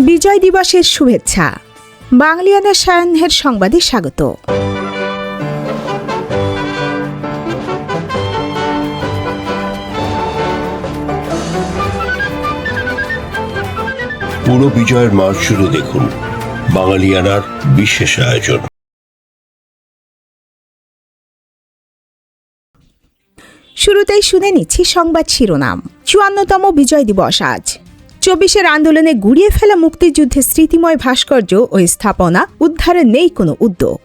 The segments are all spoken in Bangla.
বিজয় দিবসের শুভেচ্ছা। বাংলিয়ানা সায়াহ্নের সংবাদে স্বাগত। পুরো বিজয়ের মাস জুড়ে দেখুন বাঙালিয়ানার বিশেষ আয়োজন। শুরুতেই শুনে নিচ্ছি সংবাদ শিরোনাম। ৫৪তম বিজয় দিবস আজ। ২৪-এর আন্দোলনে গুড়িয়ে ফেলা মুক্তিযুদ্ধের স্মৃতিময় ভাস্কর্য ও স্থাপনা উদ্ধারে নেই কোনো উদ্যোগ।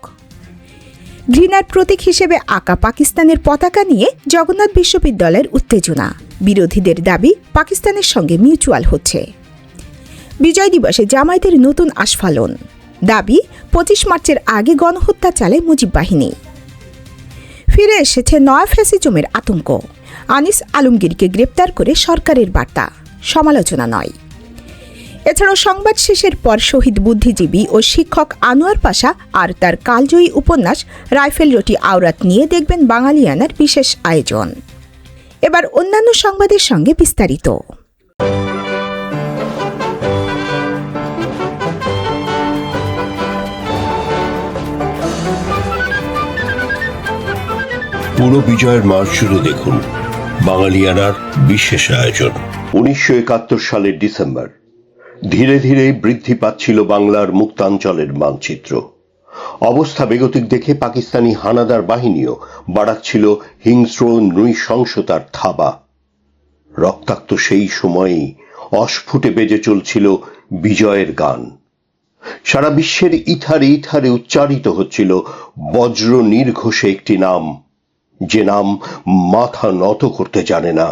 ঘৃণার প্রতীক হিসেবে আঁকা পাকিস্তানের পতাকা নিয়ে জগন্নাথ বিশ্ববিদ্যালয়ের উত্তেজনা। বিরোধীদের দাবি পাকিস্তানের সঙ্গে মিউচুয়াল হচ্ছে। বিজয় দিবসে জামায়াতের নতুন আস্ফালন। দাবি ২৫ মার্চের আগে গণহত্যা চালায় মুজিব বাহিনী। ফিরে এসেছে নয়া ফ্যাসিজমের আতঙ্ক। আনিস আলমগীরকে গ্রেপ্তার করে সরকারের বার্তা, সমালোচনা নয়। এছাড়াও সংবাদ শেষের পর শহীদ বুদ্ধিজীবী ও শিক্ষক আনোয়ার পাশা আর তার কালজয়ী উপন্যাস রাইফেল রটি আওরাত নিয়ে দেখবেন বাঙালিয়ানার বিশেষ আয়োজন। এবার অন্যান্য সংবাদের সঙ্গে বিস্তারিত। পুরো বিজয়ের মাস জুড়ে দেখুন বাঙালিয়ানার বিশেষ আয়োজন। ১৯৭১ সালের ডিসেম্বর। ধীরে ধীরে বৃদ্ধি পাচ্ছিল বাংলার মুক্তাঞ্চলের মানচিত্র। অবস্থা বেগতিক দেখে পাকিস্তানি হানাদার বাহিনীও বাড়াচ্ছিল হিংস্র নৃশংসতার থাবা। রক্তাক্ত সেই সময়েই অস্ফুটে বেজে চলছিল বিজয়ের গান। সারা বিশ্বের ইথারে ইথারে উচ্চারিত হচ্ছিল বজ্র নির্ঘোষে একটি নাম, যে নাম মাথা নত করতে জানে না।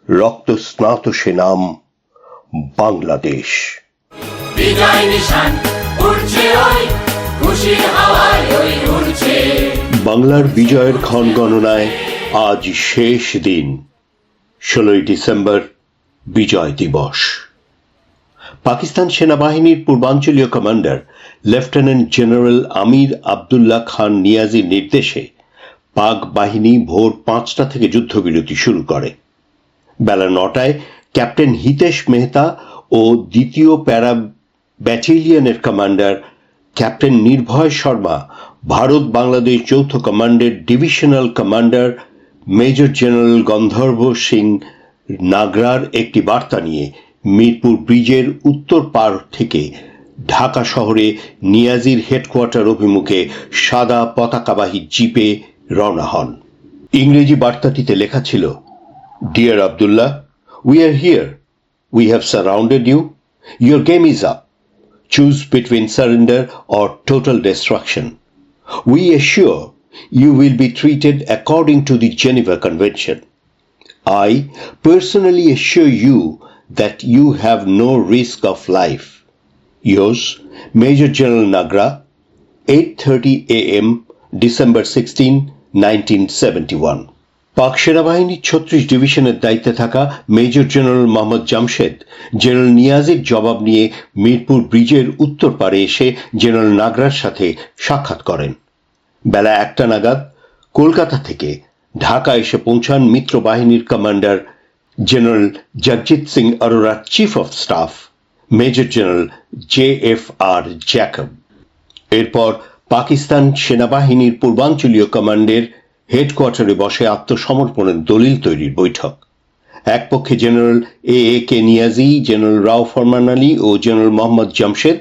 রক্ত স্নাত সে নাম বাংলাদেশ। বিজয় নিশান উড়ছে ওই খুশির হাওয়ায় ওই উড়ছে। বাংলার বিজয়ের ক্ষণ গণনায় আজ শেষ দিন, ১৬ই ডিসেম্বর, বিজয় দিবস। পাকিস্তান সেনাবাহিনীর পূর্বাঞ্চলীয় কমান্ডার লেফটেন্যান্ট জেনারেল আমির আবদুল্লাহ খান নিয়াজির নির্দেশে পাক বাহিনী ভোর ৫টা থেকে যুদ্ধবিরতি শুরু করে। বেলা ৯টায় ক্যাপ্টেন হিতেশ মেহতা ও দ্বিতীয় প্যারা ব্যাটালিয়নের কমান্ডার ক্যাপ্টেন নির্ভয় শর্মা, ভারত বাংলাদেশ যৌথ কমান্ডের divisional commander major general Gandharva Singh নাগরার একটি বার্তা নিয়ে মিরপুর ব্রিজের উত্তর পার থেকে ঢাকা শহরে নিয়াজির হেডকোয়ার্টার অভিমুখে সাদা পতাকাবাহী জিপে রওনা হন। ইংরেজি বার্তাটিতে লেখা ছিল, dear Abdullah, we are here, we have surrounded you, your game is up, choose between surrender or total destruction, we assure you will be treated according to the Geneva Convention. I personally assure you that you have no risk of life. Yours, Major General Nagra, 8:30 a.m., December 16, 1971. পাক সেনাবাহিনীর ৩৬ ডিভিশনের দায়িত্বে থাকা major general Mohammad Jamshed general নিয়াজির জবাব নিয়ে মিরপুর ব্রিজের উত্তর পারে এসে জেনারেল নাগরার সাথে সাক্ষাৎ করেন। বেলা ১টা নাগাদ কলকাতা থেকে ঢাকা এসে পৌঁছান মিত্র বাহিনীর কমান্ডার জেনারেল জগজিৎ সিং অরোরার chief of staff major general JFR Jacob. এরপর পাকিস্তান সেনাবাহিনীর পূর্বাঞ্চলীয় কমান্ডের হেডকোয়ার্টারে বসে আত্মসমর্পণের দলিল তৈরির বৈঠক। এক পক্ষে জেনারেল AK নিয়াজি, জেনারেল রাও ফরমান আলী ও জেনারেল মোহাম্মদ জামশেদ,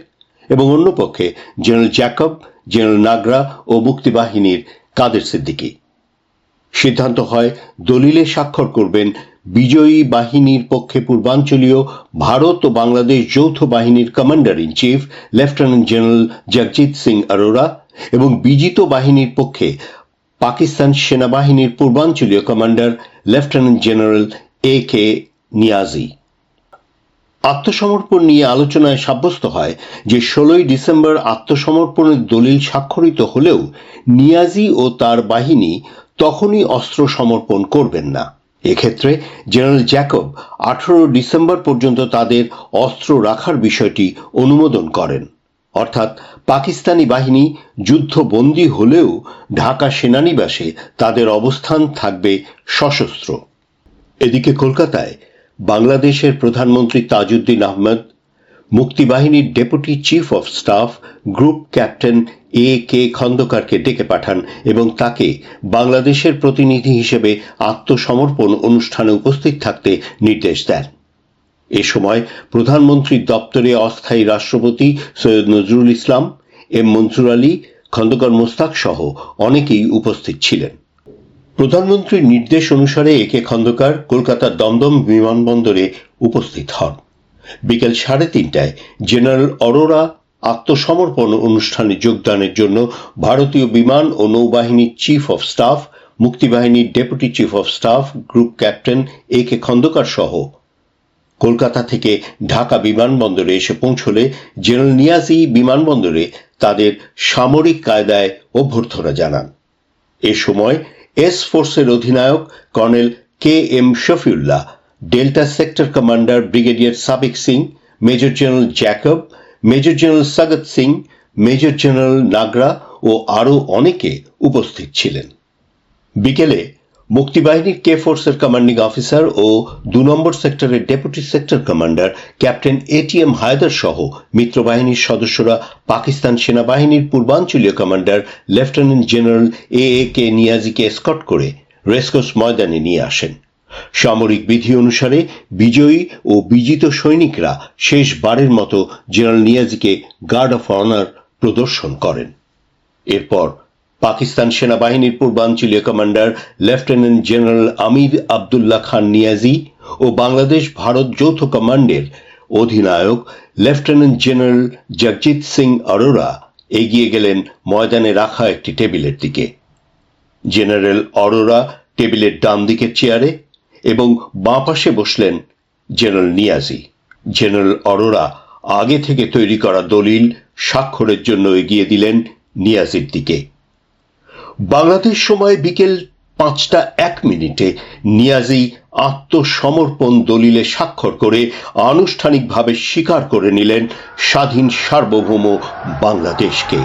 এবং অন্য পক্ষে জেনারেল জ্যাকব, জেনারেল নাগরা ও মুক্তিবাহিনীর কাদের সিদ্দিকী। সিদ্ধান্ত হয় দলিলে স্বাক্ষর করবেন বিজয়ী বাহিনীর পক্ষে পূর্বাঞ্চলীয় ভারত ও বাংলাদেশ যৌথ বাহিনীর commander in chief lieutenant general Jagjit Singh Aurora এবং বিজিত বাহিনীর পক্ষে পাকিস্তান সেনাবাহিনীর পূর্বাঞ্চলীয় commander lieutenant general AK Niazi. আত্মসমর্পণ নিয়ে আলোচনায় সাব্যস্ত হয় যে ১৬ই ডিসেম্বর আত্মসমর্পণের দলিল স্বাক্ষরিত হলেও নিয়াজি ও তার বাহিনী তখনই অস্ত্র সমর্পণ করবেন না। এক্ষেত্রে জেনারেল জ্যাকব ১৮ ডিসেম্বর পর্যন্ত তাদের অস্ত্র রাখার বিষয়টি অনুমোদন করেন। অর্থাৎ পাকিস্তানি বাহিনী যুদ্ধবন্দী হলেও ঢাকা সেনানিবাসে তাদের অবস্থান থাকবে সশস্ত্র। এদিকে কলকাতায় বাংলাদেশের প্রধানমন্ত্রী তাজউদ্দিন আহমেদ, মুক্তিবাহিনীর deputy chief of staff group captain A.K. খন্দকারকে ডেকে পাঠান এবং তাকে বাংলাদেশের প্রতিনিধি হিসেবে আত্মসমর্পণ অনুষ্ঠানে উপস্থিত থাকতে নির্দেশ দেন। এ সময় প্রধানমন্ত্রীর দপ্তরে অস্থায়ী রাষ্ট্রপতি সৈয়দ নজরুল ইসলাম, এম মনসুর আলী, খন্দকার মোস্তাক সহ অনেকেই উপস্থিত ছিলেন। প্রধানমন্ত্রীর নির্দেশ অনুসারে A.K. খন্দকার কলকাতার দমদম বিমানবন্দরে উপস্থিত হন। বিকেল 3:30টায় জেনারেল অরোরা আত্মসমর্পণ অনুষ্ঠানে যোগদানের জন্য ভারতীয় বিমান ও নৌবাহিনীর চিফ অফ স্টাফ, মুক্তিবাহিনীর deputy chief of staff group captain A.K. Khandakar সহ কলকাতা থেকে ঢাকা বিমানবন্দরে এসে পৌঁছলে জেনারেল নিয়াজি বিমানবন্দরে তাদের সামরিক কায়দায় অভ্যর্থনা জানান। এ সময় এস ফোর্সের অধিনায়ক colonel K.M. Shafiullah, delta sector commander brigadier Sabik Singh, major general Jacob, major general Sagat Singh, major general Nagra ও আরও অনেকে উপস্থিত ছিলেন। বিকেলে মুক্তিবাহিনীর কে ফোর্সের কমান্ডিং অফিসার ও 2 নম্বর সেক্টরের deputy sector commander captain A.T.M. Haider সহ মিত্রবাহিনীর সদস্যরা পাকিস্তান সেনাবাহিনীর পূর্বাঞ্চলীয় কমান্ডার লেফটেন্যান্ট জেনারেল A.A.K. নিয়াজিকে এসকর্ট করে রেসকোর্স ময়দানে নিয়ে আসেন। সামরিক বিধি অনুসারে বিজয়ী ও বিজিত সৈনিকরা শেষবারের মতো জেনারেল নিয়াজিকে গার্ড অফ অনার প্রদর্শন করেন। এরপর পাকিস্তান সেনাবাহিনীর পূর্বাঞ্চলীয় কমান্ডার লেফটেন্যান্ট জেনারেল আমির আবদুল্লাহ খান নিয়াজি ও বাংলাদেশ ভারত যৌথ কমান্ডের অধিনায়ক লেফটেন্যান্ট জেনারেল জগজিৎ সিং অরোরা এগিয়ে গেলেন ময়দানে রাখা একটি টেবিলের দিকে। জেনারেল অরোরা টেবিলের ডান দিকের চেয়ারে এবং বাঁ পাশে বসলেন জেনারেল নিয়াজি। জেনারেল অরোরা আগে থেকে তৈরি করা দলিল স্বাক্ষরের জন্য এগিয়ে দিলেন নিয়াজির দিকে। বাংলাদেশ সময় বিকেল 5:01 নিয়াজি আত্মসমর্পণ দলিলে স্বাক্ষর করে আনুষ্ঠানিকভাবে স্বীকার করে নিলেন স্বাধীন সার্বভৌম বাংলাদেশকে।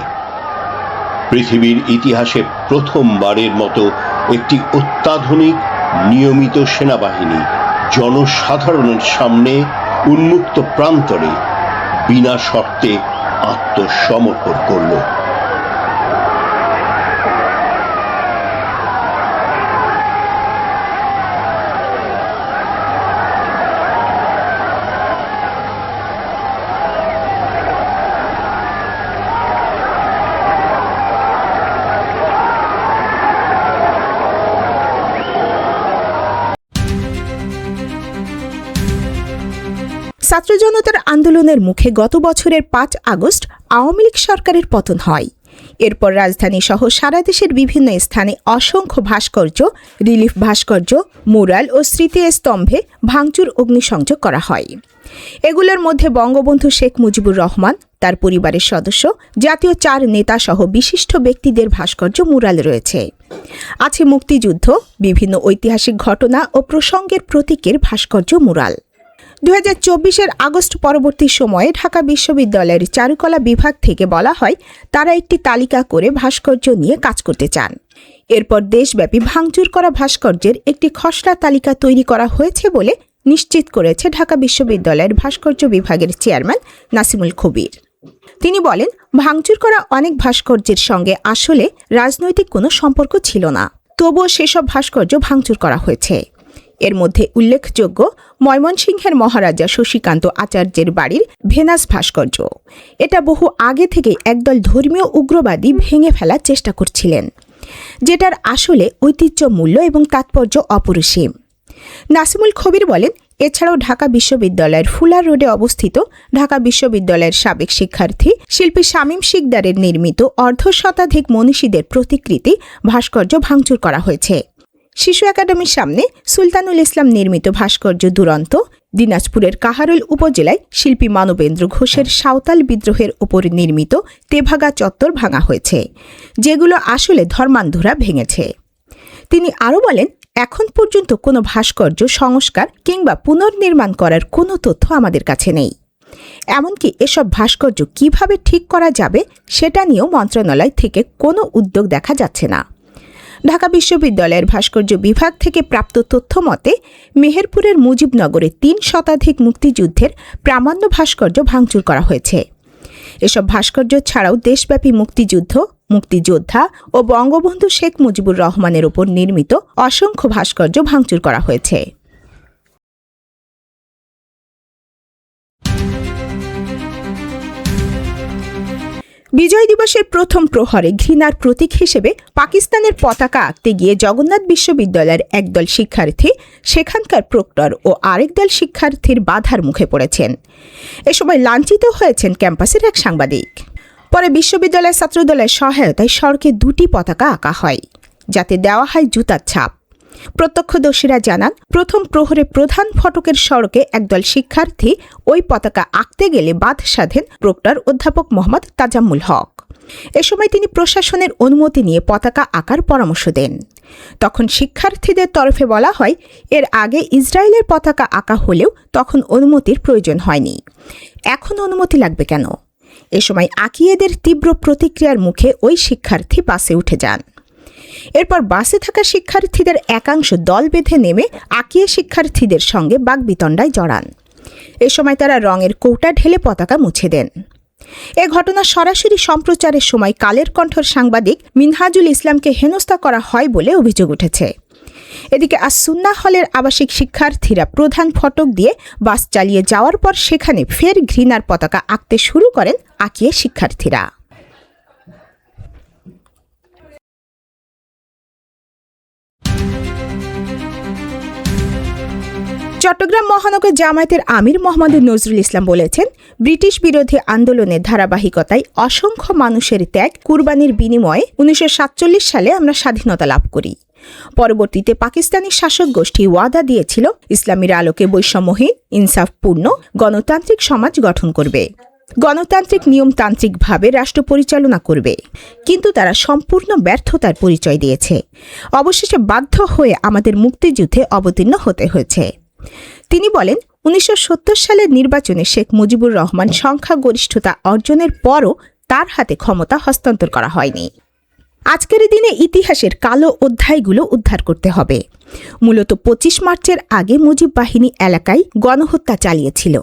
পৃথিবীর ইতিহাসে প্রথমবারের মতো একটি অত্যাধুনিক নিয়মিত সেনাবাহিনী জনসাধারণের সামনে উন্মুক্ত প্রান্তরে বিনা শর্তে আত্মসমর্পণ করল। ছাত্র জনতার আন্দোলনের মুখে গত বছরের 5 আগস্ট আওয়ামী লীগ সরকারের পতন হয়। এরপর রাজধানী সহ সারা দেশের বিভিন্ন স্থানে অসংখ্য ভাস্কর্য, রিলিফ ভাস্কর্য, মুরাল ও স্মৃতি স্তম্ভে ভাঙচুর অগ্নিসংযোগ করা হয়। এগুলোর মধ্যে বঙ্গবন্ধু শেখ মুজিবুর রহমান, তার পরিবারের সদস্য, জাতীয় 4 নেতা সহ বিশিষ্ট ব্যক্তিদের ভাস্কর্য, মুরাল রয়েছে। আছে মুক্তিযুদ্ধ, বিভিন্ন ঐতিহাসিক ঘটনা ও প্রসঙ্গের প্রতীকের ভাস্কর্য, মুরাল। 2024 আগস্ট পরবর্তী সময়ে ঢাকা বিশ্ববিদ্যালয়ের চারুকলা বিভাগ থেকে বলা হয় তারা একটি তালিকা করে ভাস্কর্য নিয়ে কাজ করতে চান। এরপর দেশব্যাপী ভাঙচুর করা ভাস্কর্যের একটি খসড়া তালিকা তৈরি করা হয়েছে বলে নিশ্চিত করেছে ঢাকা বিশ্ববিদ্যালয়ের ভাস্কর্য বিভাগের চেয়ারম্যান নাসিমুল কবির। তিনি বলেন, ভাঙচুর করা অনেক ভাস্কর্যের সঙ্গে আসলে রাজনৈতিক কোনো সম্পর্ক ছিল না, তবুও সেসব ভাস্কর্য ভাঙচুর করা হয়েছে। এর মধ্যে উল্লেখযোগ্য ময়মনসিংহের মহারাজা শশীকান্ত আচার্যের বাড়ির ভেনাস ভাস্কর্য। এটা বহু আগে থেকেই একদল ধর্মীয় উগ্রবাদী ভেঙে ফেলার চেষ্টা করছিলেন, যেটার আসলে ঐতিহ্য, মূল্য এবং তাৎপর্য অপরিসীম। নাসিমুল কবির বলেন, এছাড়াও ঢাকা বিশ্ববিদ্যালয়ের ফুলার রোডে অবস্থিত ঢাকা বিশ্ববিদ্যালয়ের সাবেক শিক্ষার্থী শিল্পী শামীম শিকদারের নির্মিত অর্ধশতাধিক মনীষীদের প্রতিকৃতি ভাস্কর্য ভাঙচুর করা হয়েছে। শিশু একাডেমির সামনে সুলতানুল ইসলাম নির্মিত ভাস্কর্য দুরন্ত, দিনাজপুরের কাহারোল উপজেলায় শিল্পী মানবেন্দ্র ঘোষের সাঁওতাল বিদ্রোহের উপর নির্মিত তেভাগা চত্বর ভাঙা হয়েছে, যেগুলো আসলে ধর্মান্ধরা ভেঙেছে। তিনি আরও বলেন, এখন পর্যন্ত কোনো ভাস্কর্য সংস্কার কিংবা পুনর্নির্মাণ করার কোনো তথ্য আমাদের কাছে নেই। এমনকি এসব ভাস্কর্য কিভাবে ঠিক করা যাবে সেটা নিয়েও মন্ত্রণালয় থেকে কোনো উদ্যোগ দেখা যাচ্ছে না। ঢাকা বিশ্ববিদ্যালয়ের ভাস্কর্য বিভাগ থেকে প্রাপ্ত তথ্য মতে মেহেরপুরের মুজিবনগরে ৩ শতাধিক মুক্তিযুদ্ধের প্রামাণ্য ভাস্কর্য ভাঙচুর করা হয়েছে। এসব ভাস্কর্য ছাড়াও দেশব্যাপী মুক্তিযুদ্ধ, মুক্তিযোদ্ধা ও বঙ্গবন্ধু শেখ মুজিবুর রহমানের উপর নির্মিত অসংখ্য ভাস্কর্য ভাঙচুর করা হয়েছে। বিজয় দিবসের প্রথম প্রহরে ঘৃণার প্রতীক হিসেবে পাকিস্তানের পতাকা আঁকতে গিয়ে জগন্নাথ বিশ্ববিদ্যালয়ের একদল শিক্ষার্থী সেখানকার প্রক্টর ও আরেক দল শিক্ষার্থীর বাধার মুখে পড়েছেন। এ সময় লাঞ্ছিত হয়েছেন ক্যাম্পাসের এক সাংবাদিক। পরে বিশ্ববিদ্যালয় ছাত্রদলের সহায়তায় সড়কে 2টি পতাকা আঁকা হয়, যাতে দেওয়া হয় জুতার ছাপ। প্রত্যক্ষদর্শীরা জানান, প্রথম প্রহরে প্রধান ফটকের সড়কে একদল শিক্ষার্থী ওই পতাকা আঁকতে গেলে বাধা সাধেন প্রক্টর অধ্যাপক মোহাম্মদ তাজাম্মুল হক। এ সময় তিনি প্রশাসনের অনুমতি নিয়ে পতাকা আঁকার পরামর্শ দেন। তখন শিক্ষার্থীদের তরফে বলা হয়, এর আগে ইসরায়েলের পতাকা আঁকা হলেও তখন অনুমতির প্রয়োজন হয়নি, এখন অনুমতি লাগবে কেন? এ সময় আঁকিয়েদের তীব্র প্রতিক্রিয়ার মুখে ওই শিক্ষার্থী বাসে উঠে যান। এরপর বাসে থাকা শিক্ষার্থীদের একাংশ দল বেঁধে নেমে আঁকিয়ে শিক্ষার্থীদের সঙ্গে বাগবিতণ্ডায় জড়ান। এ সময় তারা রঙের কৌটা ঢেলে পতাকা মুছে দেন। এ ঘটনা সরাসরি সম্প্রচারের সময় কালের কণ্ঠর সাংবাদিক মিনহাজুল ইসলামকে হেনস্থা করা হয় বলে অভিযোগ উঠেছে। এদিকে আস-সুন্নাহ হলের আবাসিক শিক্ষার্থীরা প্রধান ফটক দিয়ে বাস চালিয়ে যাওয়ার পর সেখানে ফের ঘৃণার পতাকা আঁকতে শুরু করেন আঁকিয়ে শিক্ষার্থীরা। চট্টগ্রাম মহানগর জামায়াতের আমির মোহাম্মদ নজরুল ইসলাম বলেছেন, ব্রিটিশ বিরোধী আন্দোলনের ধারাবাহিকতায় অসংখ্য মানুষের ত্যাগ কুরবানির বিনিময়ে 1947 সালে আমরা স্বাধীনতা লাভ করি। পরবর্তীতে পাকিস্তানি শাসক গোষ্ঠী ওয়াদা দিয়েছিল ইসলামীর আলোকে বৈষম্যহীন, ইনসাফপূর্ণ গণতান্ত্রিক সমাজ গঠন করবে, গণতান্ত্রিক নিয়মতান্ত্রিকভাবে রাষ্ট্র পরিচালনা করবে, কিন্তু তারা সম্পূর্ণ ব্যর্থতার পরিচয় দিয়েছে। অবশেষে বাধ্য হয়ে আমাদের মুক্তিযুদ্ধে অবতীর্ণ হতে হয়েছে। তিনি বলেন, 1970 সালের নির্বাচনে শেখ মুজিবুর রহমান সংখ্যাগরিষ্ঠতা অর্জনের পরও তার হাতে ক্ষমতা হস্তান্তর করা হয়নি। আজকের দিনে ইতিহাসের কালো অধ্যায়গুলো উদ্ধার করতে হবে। মূলত 25 মার্চের আগে মুজিব বাহিনী এলাকায় গণহত্যা চালিয়েছিল।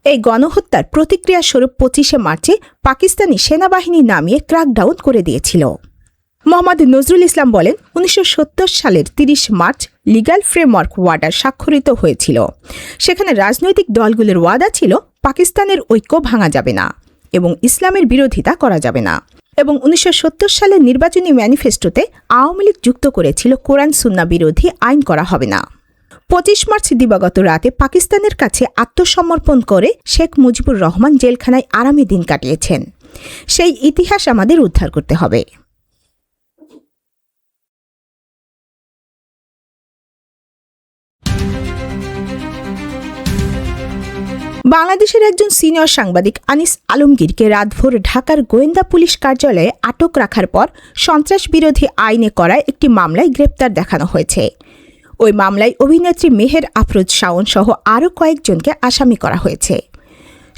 এই গণহত্যার প্রতিক্রিয়া স্বরূপ 25শে মার্চে পাকিস্তানি সেনাবাহিনী নামিয়ে ক্র্যাকডাউন করে দিয়েছিল। মোহাম্মদ নজরুল ইসলাম বলেন, 1970 সালের 30 মার্চ লিগ্যাল ফ্রেমওয়ার্ক ওয়ার্ডার স্বাক্ষরিত হয়েছিল। সেখানে রাজনৈতিক দলগুলোর ওয়াদা ছিল পাকিস্তানের ঐক্য ভাঙা যাবে না এবং ইসলামের বিরোধিতা করা যাবে না, এবং 1970 সালের নির্বাচনী ম্যানিফেস্টোতে আওয়ামী লীগ যুক্ত করেছিল কোরআন সুন্না বিরোধী আইন করা হবে না। 25 মার্চ দিবাগত রাতে পাকিস্তানের কাছে আত্মসমর্পণ করে শেখ মুজিবুর রহমান জেলখানায় আরামে দিন কাটিয়েছেন। সেই ইতিহাস আমাদের উদ্ধার করতে হবে। বাংলাদেশের একজন সিনিয়র সাংবাদিক আনিস আলমগীরকে রাতভর ঢাকার গোয়েন্দা পুলিশ কার্যালয়ে আটক রাখার পর সন্ত্রাস বিরোধী আইনে করা একটি মামলায় গ্রেপ্তার দেখানো হয়েছে। ওই মামলায় অভিনেত্রী মেহের আফরোজ শাওন সহ আরও কয়েকজনকে আসামি করা হয়েছে।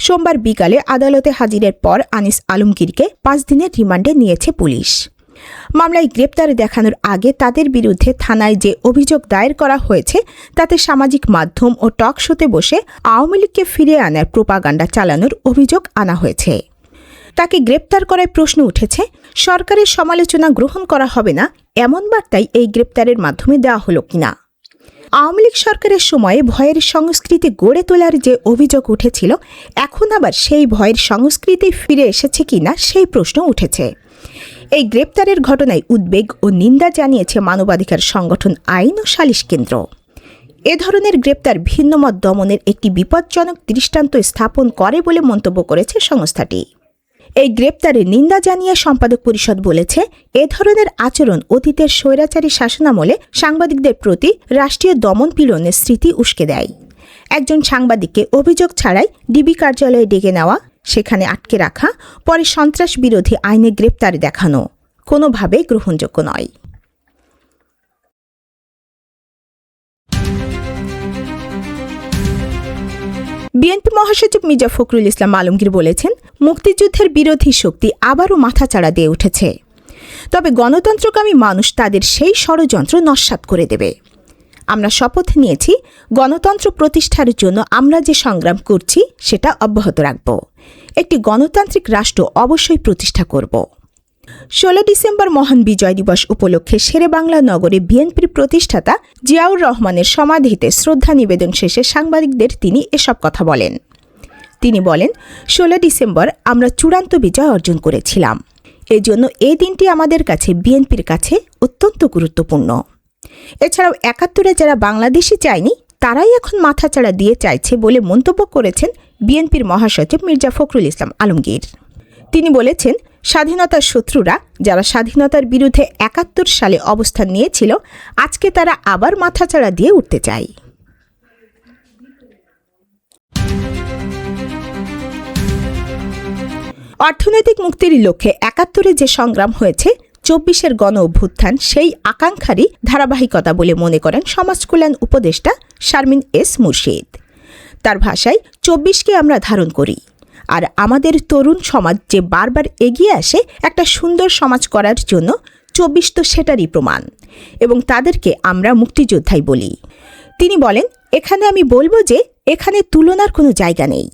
সোমবার বিকালে আদালতে হাজিরের পর আনিস আলমগীরকে 5 দিনের রিমান্ডে নিয়েছে পুলিশ। মামলায় গ্রেপ্তার দেখানোর আগে তাদের বিরুদ্ধে থানায় যে অভিযোগ দায়ের করা হয়েছে তাতে সামাজিক মাধ্যম ও টক শোতে বসে আওয়ামী লীগকে ফিরিয়ে আনার প্রোপাগান্ডা চালানোর অভিযোগ আনা হয়েছে। তাকে গ্রেপ্তার করায় প্রশ্ন উঠেছে, সরকারের সমালোচনা গ্রহণ করা হবে না এমন বার্তাই এই গ্রেপ্তারের মাধ্যমে দেওয়া হলো কিনা। আওয়ামী লীগ সরকারের সময়ে ভয়ের সংস্কৃতি গড়ে তোলার যে অভিযোগ উঠেছিল, এখন আবার সেই ভয়ের সংস্কৃতি ফিরে এসেছে কিনা সেই প্রশ্ন উঠেছে। এই গ্রেপ্তারের ঘটনায় উদ্বেগ ও নিন্দা জানিয়েছে মানবাধিকার সংগঠন আইন ও সালিশ কেন্দ্র। এ ধরনের গ্রেপ্তার ভিন্নমত দমনের একটি বিপজ্জনক দৃষ্টান্ত স্থাপন করে বলে মন্তব্য করেছে সংস্থাটি। এই গ্রেপ্তারে নিন্দা জানিয়ে সম্পাদক পরিষদ বলেছে, এ ধরনের আচরণ অতীতের স্বৈরাচারী শাসনামলে সাংবাদিকদের প্রতি রাষ্ট্রীয় দমন পীড়নের স্মৃতি উস্কে দেয়। একজন সাংবাদিককে অভিযোগ ছাড়াই ডিবি কার্যালয়ে ডেকে নেওয়া, সেখানে আটকে রাখা, পরে সন্ত্রাস বিরোধী আইনে গ্রেপ্তার দেখানো কোনোভাবেই গ্রহণযোগ্য নয়। বিএনপি মহাসচিব মির্জা ফখরুল ইসলাম আলমগীর বলেছেন, মুক্তিযুদ্ধের বিরোধী শক্তি আবারও মাথাচাড়া দিয়ে উঠেছে। তবে গণতন্ত্রকামী মানুষ তাদের সেই ষড়যন্ত্র নস্যাৎ করে দেবে। আমরা শপথ নিয়েছি, গণতন্ত্র প্রতিষ্ঠার জন্য আমরা যে সংগ্রাম করছি সেটা অব্যাহত রাখব। একটি গণতান্ত্রিক রাষ্ট্র অবশ্যই প্রতিষ্ঠা করব। 16 ডিসেম্বর মহান বিজয় দিবস উপলক্ষে শেরেবাংলা নগরে বিএনপির প্রতিষ্ঠাতা জিয়াউর রহমানের সমাধিতে শ্রদ্ধা নিবেদন শেষে সাংবাদিকদের তিনি এসব কথা বলেন। তিনি বলেন, 16 ডিসেম্বর আমরা চূড়ান্ত বিজয় অর্জন করেছিলাম। এই জন্য এই দিনটি আমাদের কাছে, বিএনপির কাছে অত্যন্ত গুরুত্বপূর্ণ। এছাড়াও 71-এ যারা বাংলাদেশি চায়নি তারাই এখন মাথাচাড়া দিয়ে চাইছে বলে মন্তব্য করেছেন বিএনপির মহাসচিব মির্জা ফখরুল ইসলাম আলমগীর। তিনি বলেছেন, স্বাধীনতার শত্রুরা যারা স্বাধীনতার বিরুদ্ধে 71 সালে অবস্থান নিয়েছিল, আজকে তারা আবার মাথাচাড়া দিয়ে উঠতে চায়। অর্থনৈতিক মুক্তির লক্ষ্যে 71-এ যে সংগ্রাম হয়েছে, 24-এর গণ অভ্যুত্থান সেই আকাঙ্ক্ষারই ধারাবাহিকতা বলে মনে করেন সমাজ কল্যাণ উপদেষ্টা শারমিন এস মুর্শিদ। তার ভাষায়, 24কে আমরা ধারণ করি, আর আমাদের তরুণ সমাজ যে বারবার এগিয়ে আসে একটা সুন্দর সমাজ করার জন্য, 24 তো সেটারই প্রমাণ, এবং তাদেরকে আমরা মুক্তিযোদ্ধাই বলি। তিনি বলেন, এখানে আমি বলবো যে এখানে তুলনার কোনো জায়গা নেই।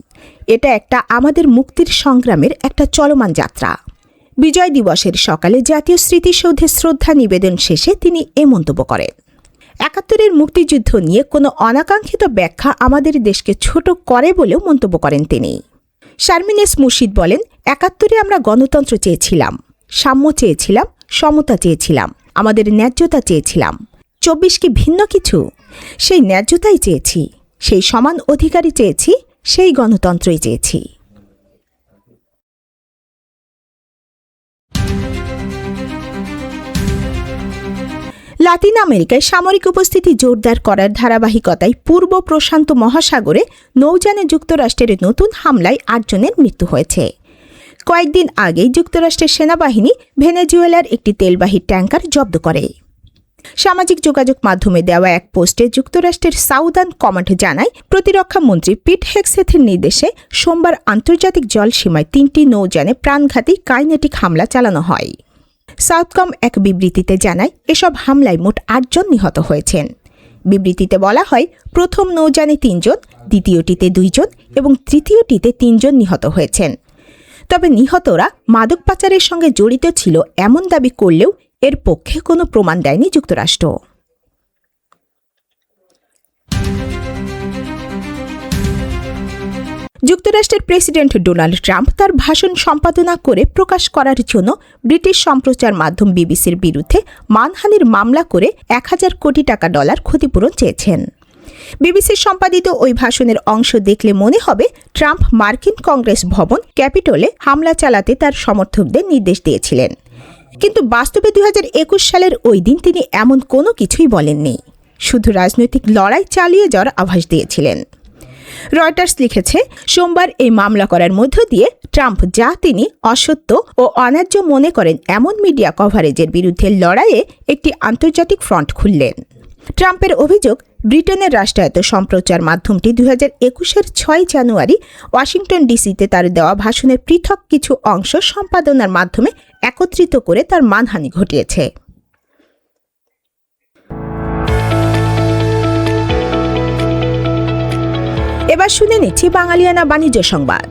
এটা একটা আমাদের মুক্তির সংগ্রামের একটা চলমান যাত্রা। বিজয় দিবসের সকালে জাতীয় স্মৃতিসৌধে শ্রদ্ধা নিবেদন শেষে তিনি এ মন্তব্য করেন। 71-এর মুক্তিযুদ্ধ নিয়ে কোনো অনাকাঙ্ক্ষিত ব্যাখ্যা আমাদের দেশকে ছোট করে বলেও মন্তব্য করেন তিনি। শারমিন এস মুর্শিদ বলেন, 71-এ আমরা গণতন্ত্র চেয়েছিলাম, সাম্য চেয়েছিলাম, সমতা চেয়েছিলাম, আমাদের ন্যায্যতা চেয়েছিলাম। 24 কি ভিন্ন কিছু? সেই ন্যায্যতাই চেয়েছি, সেই সমান অধিকারই চেয়েছি, সেই গণতন্ত্রই চেয়েছি। লাতিন আমেরিকায় সামরিক উপস্থিতি জোরদার করার ধারাবাহিকতায় পূর্ব প্রশান্ত মহাসাগরে নৌযানে যুক্তরাষ্ট্রের নতুন হামলায় 8 জনের মৃত্যু হয়েছে। কয়েকদিন আগেই যুক্তরাষ্ট্রের সেনাবাহিনী ভেনেজুয়েলার একটি তেলবাহী ট্যাঙ্কার জব্দ করে। সামাজিক যোগাযোগ মাধ্যমে দেওয়া এক পোস্টে যুক্তরাষ্ট্রের সাউদার্ন কমান্ড জানায়, প্রতিরক্ষা মন্ত্রী পিট হেগসেথের নির্দেশে সোমবার আন্তর্জাতিক জলসীমায় 3টি নৌযানে প্রাণঘাতী কাইনেটিক হামলা চালানো হয়। সাউথকম এক বিবৃতিতে জানায়, এসব হামলায় মোট 8 জন নিহত হয়েছেন। বিবৃতিতে বলা হয়, প্রথম নৌযানে 3 জন, দ্বিতীয়টিতে 2 জন এবং তৃতীয়টিতে 3 জন নিহত হয়েছেন। তবে নিহতরা মাদক পাচারের সঙ্গে জড়িত ছিল এমন দাবি করলেও এর পক্ষে কোনো প্রমাণ দেয়নি যুক্তরাষ্ট্র। যুক্তরাষ্ট্রের প্রেসিডেন্ট ডোনাল্ড ট্রাম্প তার ভাষণ সম্পাদনা করে প্রকাশ করার জন্য ব্রিটিশ সম্প্রচার মাধ্যম বিবিসির বিরুদ্ধে মানহানির মামলা করে $1000 কোটি ক্ষতিপূরণ চেয়েছেন। বিবিসির সম্পাদিত ওই ভাষণের অংশ দেখলে মনে হবে ট্রাম্প মার্কিন কংগ্রেস ভবন ক্যাপিটলে হামলা চালাতে তার সমর্থকদের নির্দেশ দিয়েছিলেন। কিন্তু বাস্তবে 2021 সালের ওই দিন তিনি এমন কোনো কিছুই বলেননি, শুধু রাজনৈতিক লড়াই চালিয়ে যাওয়ার আভাস দিয়েছিলেন। রয়টার্স লিখেছে, সোমবার এই মামলা করার মধ্য দিয়ে ট্রাম্প যা তিনি অসত্য ও অন্যায্য মনে করেন এমন মিডিয়া কভারেজের বিরুদ্ধে লড়াইয়ে একটি আন্তর্জাতিক ফ্রন্ট খুললেন। ট্রাম্পের অভিযোগ, ব্রিটেনের রাষ্ট্রায়ত্ত সম্প্রচার মাধ্যমটি 2021-এর 6 জানুয়ারি ওয়াশিংটন ডিসিতে তার দেওয়া ভাষণের পৃথক কিছু অংশ সম্পাদনার মাধ্যমে একত্রিত করে তার মানহানি ঘটিয়েছে। এবার শুনে নিচ্ছি বাঙালিয়ানা বাণিজ্য সংবাদ।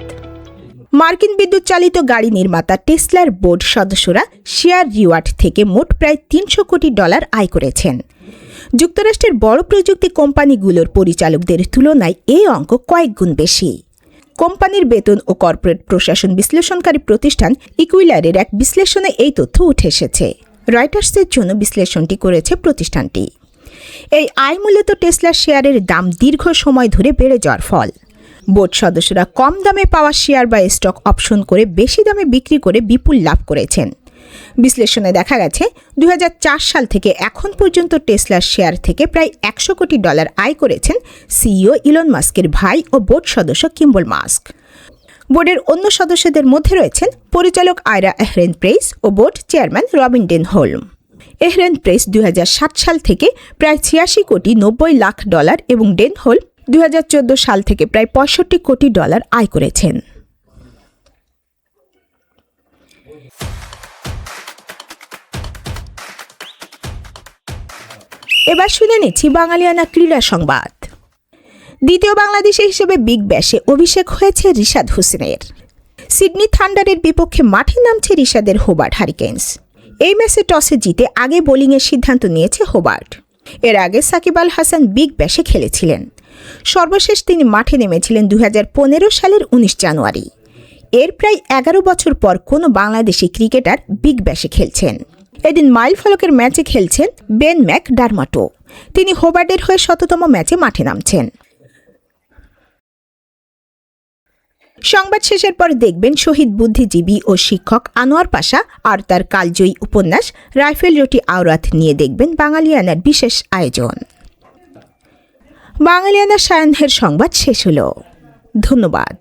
মার্কিন বিদ্যুৎ চালিত গাড়ি নির্মাতা টেসলার বোর্ড সদস্যরা শেয়ার রিওয়ার্ড থেকে মোট প্রায় $300 কোটি আয় করেছেন। যুক্তরাষ্ট্রের বড় প্রযুক্তি কোম্পানিগুলোর পরিচালকদের তুলনায় এই অঙ্ক কয়েক গুণ বেশি। কোম্পানির বেতন ও কর্পোরেট প্রশাসন বিশ্লেষণকারী প্রতিষ্ঠান ইকুইলারের এক বিশ্লেষণে এই তথ্য উঠে এসেছে। রয়টার্সের জন্য বিশ্লেষণটি করেছে প্রতিষ্ঠানটি। এই আয় মূলত টেসলার শেয়ারের দাম দীর্ঘ সময় ধরে বেড়ে যাওয়ার ফল। বোর্ড সদস্যরা কম দামে পাওয়া শেয়ার বা স্টক অপশন করে বেশি দামে বিক্রি করে বিপুল লাভ করেছেন। বিশ্লেষণে দেখা গেছে 2004 সাল থেকে এখন পর্যন্ত টেসলার শেয়ার থেকে প্রায় $100 কোটি আয় করেছেন সিইও ইলন মাস্কের ভাই ও বোর্ড সদস্য কিম্বল মাস্ক। বোর্ডের অন্য সদস্যদের মধ্যে রয়েছেন পরিচালক আয়রা এহরেন-প্রেইস ও বোর্ড চেয়ারম্যান রবিন ডেনহোলম। এহরেন-প্রেইস 2007 সাল থেকে প্রায় $86 কোটি 90 লাখ এবং ডেনহোলম 2014 সাল থেকে প্রায় $65 কোটি আয় করেছেন। এবার শুনে নিচ্ছি বাঙালিয়ানা ক্রীড়া সংবাদ। দ্বিতীয় বাংলাদেশি হিসেবে বিগ ব্যাশে অভিষেক হয়েছে রিশাদ হোসেনের। সিডনি থান্ডারের বিপক্ষে মাঠে নামছে রিশাদের হোবার্ট হারিকেন্স। এই ম্যাচে টসে জিতে আগে বোলিংয়ের সিদ্ধান্ত নিয়েছে হোবার্ট। এর আগে সাকিব আল হাসান বিগ ব্যাশে খেলেছিলেন। সর্বশেষ তিনি মাঠে নেমেছিলেন 2015 সালের 19 জানুয়ারি। এর প্রায় 11 বছর পর কোনো বাংলাদেশি ক্রিকেটার বিগ ব্যাশে খেলছেন। এদিন মাইল ফলকের ম্যাচে খেলছেন বেন ম্যাকডারমাটো। তিনি হোবার্টের হয়ে 100তম ম্যাচে মাঠে নামছেন। সংবাদ শেষের পর দেখবেন শহীদ বুদ্ধিজীবী ও শিক্ষক আনোয়ার পাশা আর তার কালজয়ী উপন্যাস রাইফেল রুটি আওরাত নিয়ে দেখবেন বাঙালিয়ানার বিশেষ আয়োজন। বাঙালিয়ানা সায়াহ্নের সংবাদ শেষ হলো। ধন্যবাদ।